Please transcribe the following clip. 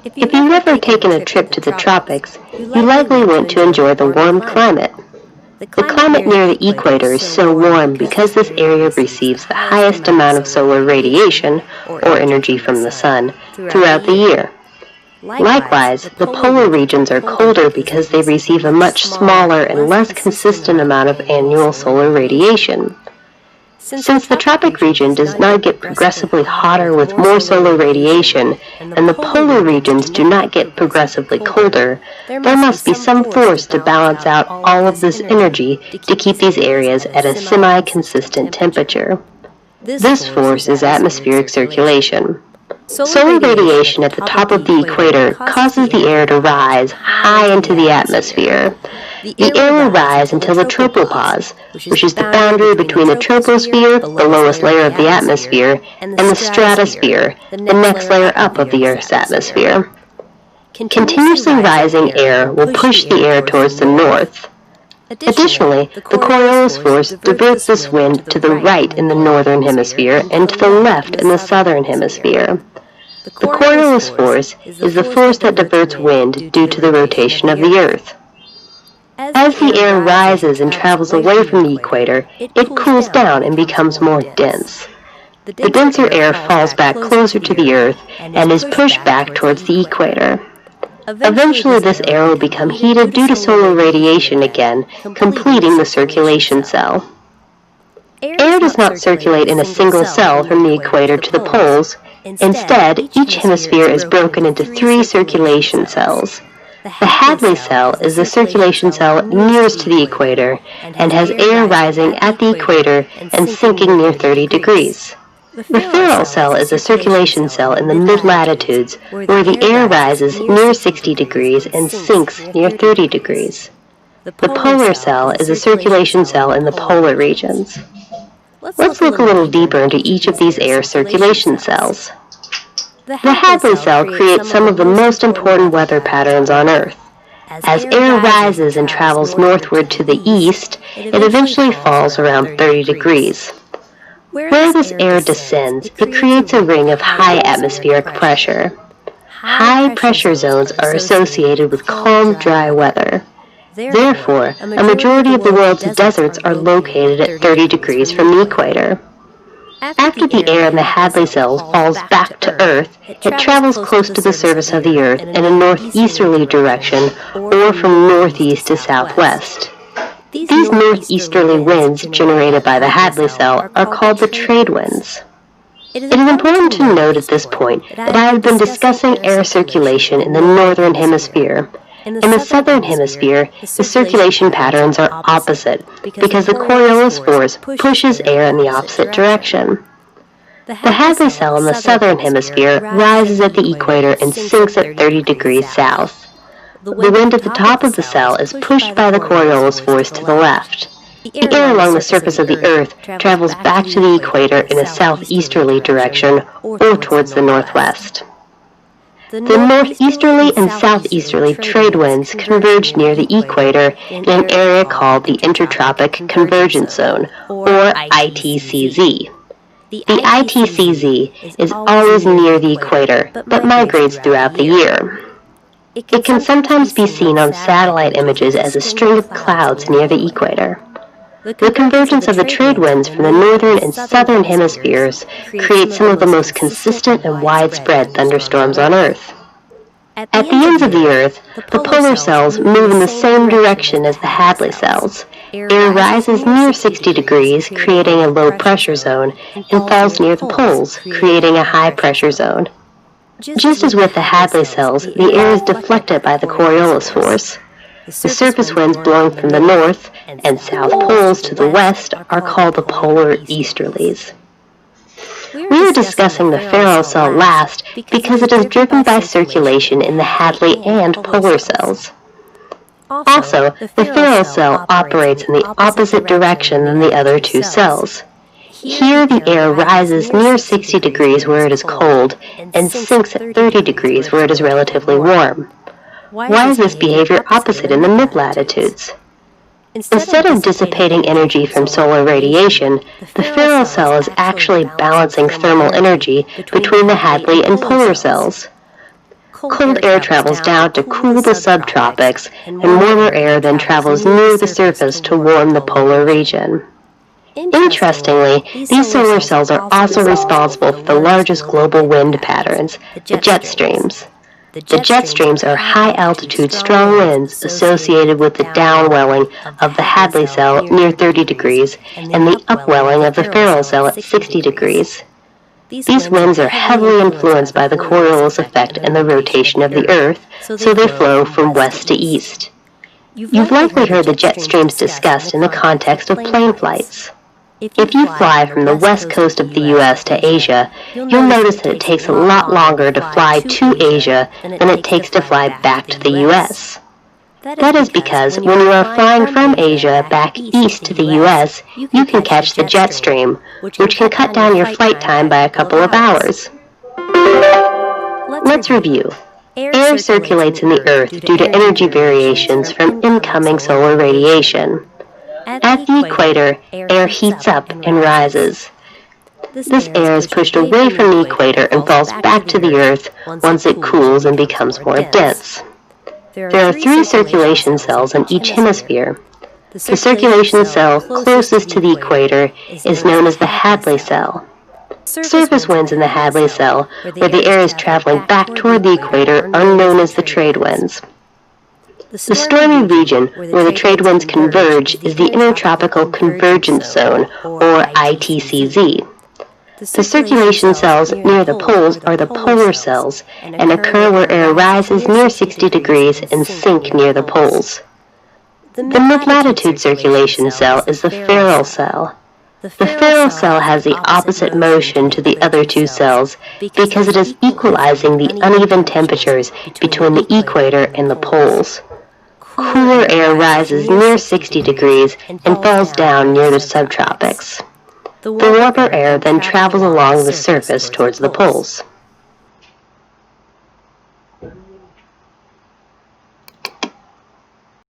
If you've ever taken a trip to the tropics, you likely want to enjoy the warm climate. The climate near the equator is so warm because this area receives the highest amount of solar radiation, or energy from the sun, throughout the year. Likewise, the polar regions are colder because they receive a much smaller and less consistent amount of annual solar radiation. Since the tropic region does not get progressively hotter with more solar radiation, and the polar regions do not get progressively colder, there must be some force to balance out all of this energy to keep these areas at a semi-consistent temperature. This force is atmospheric circulation. Solar radiation at the top of the equator causes the air to rise high into the atmosphere. The air will rise until the tropopause, which is the boundary between the troposphere, the lowest layer of the atmosphere, and the stratosphere, the next layer up of the Earth's atmosphere. Continuously rising air will push the air towards the north. Additionally, the Coriolis force diverts this wind to the right in the northern hemisphere and to the left in the southern hemisphere. The Coriolis force is the force that diverts wind due to the rotation of the Earth. As the air rises and travels away from the equator, it cools down and becomes more dense. The denser air falls back closer to the Earth and is pushed back towards the equator. Eventually, this air will become heated due to solar radiation again, completing the circulation cell. Air does not circulate in a single cell from the equator to the poles. Instead, each hemisphere is broken into 3 circulation cells. The Hadley cell is the circulation cell nearest to the equator and has air rising at the equator and sinking near 30 degrees. The Ferrel cell is a circulation cell in the mid-latitudes where the air rises near 60 degrees and sinks near 30 degrees. The polar cell is a circulation cell in the polar regions. Let's look a little deeper into each of these air circulation cells. The Hadley cell creates some of the most important weather patterns on Earth. As air rises and travels northward to the east, it eventually falls around 30 degrees. Where this air descends, it creates a ring of high atmospheric pressure. High pressure zones are associated with calm, dry weather. Therefore, a majority of the world's deserts are located at 30 degrees from the equator. After the air in the Hadley cells falls back to Earth, it travels close to the surface of the Earth in a northeasterly direction or from northeast to southwest. These northeasterly winds generated by the Hadley cell are called the trade winds. It is important to note at this point that I have been discussing air circulation in the northern hemisphere. In the southern hemisphere, the circulation patterns are opposite because the Coriolis force pushes air in the opposite direction. The Hadley cell in the southern hemisphere rises at the equator and sinks at 30 degrees south. The wind at the top of the cell is pushed by the Coriolis force to the left. The air along the surface of the Earth travels back to the equator in a southeasterly direction or towards the northwest. The northeasterly and southeasterly trade winds converge near the equator in an area called the intertropic convergence zone, or ITCZ. The ITCZ is always near the equator, but migrates throughout the year. It can sometimes be seen on satellite images as a string of clouds near the equator. The convergence of the trade winds from the northern and southern hemispheres creates some of the most consistent and widespread thunderstorms on Earth. At the ends of the Earth, the polar cells move in the same direction as the Hadley cells. Air rises near 60 degrees, creating a low-pressure zone, and falls near the poles, creating a high-pressure zone. Just as with the Hadley cells, the air is deflected by the Coriolis force. The surface winds blowing from the north and south poles to the west are called the polar easterlies. We are discussing the Ferrel cell last because it is driven by circulation in the Hadley and polar cells. Also, the Ferrel cell operates in the opposite direction than the other 2 cells. Here the air rises near 60 degrees where it is cold and sinks at 30 degrees where it is relatively warm. Why is this behavior opposite in the mid-latitudes? Instead of dissipating energy from solar radiation, the Ferrel cell is actually balancing thermal energy between the Hadley and polar cells. Cold air travels down to cool the subtropics, and warmer air then travels near the surface to warm the polar region. Interestingly, these solar cells are also responsible for the largest global wind patterns, the jet streams. The jet streams are high-altitude strong winds associated with the downwelling of the Hadley cell near 30 degrees and the upwelling of the Ferrel cell at 60 degrees. These winds are heavily influenced by the Coriolis effect and the rotation of the Earth, so they flow from west to east. You've likely heard the jet streams discussed in the context of plane flights. If you fly from the west coast of the U.S. to Asia, you'll notice that it takes a lot longer to fly to Asia than it takes to fly back to the U.S. That is because when you are flying from Asia back east to the U.S., you can catch the jet stream, which can cut down your flight time by a couple of hours. Let's review. Air circulates in the Earth due to energy variations from incoming solar radiation. At the equator, air heats up and rises. This air is pushed away from the equator and falls back to the Earth once it cools and becomes more dense. There are 3 circulation cells in each hemisphere. The circulation cell closest to the equator is known as the Hadley cell. Surface winds in the Hadley cell, where the air is traveling back toward the equator, are known as the trade winds. The stormy region where the trade winds converge is the intertropical convergence zone, or ITCZ. The circulation cells near the poles are the polar cells and occur where air rises near 60 degrees and sinks near the poles. The mid-latitude circulation cell is the Ferrel cell. The Ferrel cell has the opposite motion to the other 2 cells because it is equalizing the uneven temperatures between the equator and the poles. Cooler air rises near 60 degrees and falls down near the subtropics. The warmer air then travels along the surface towards the poles.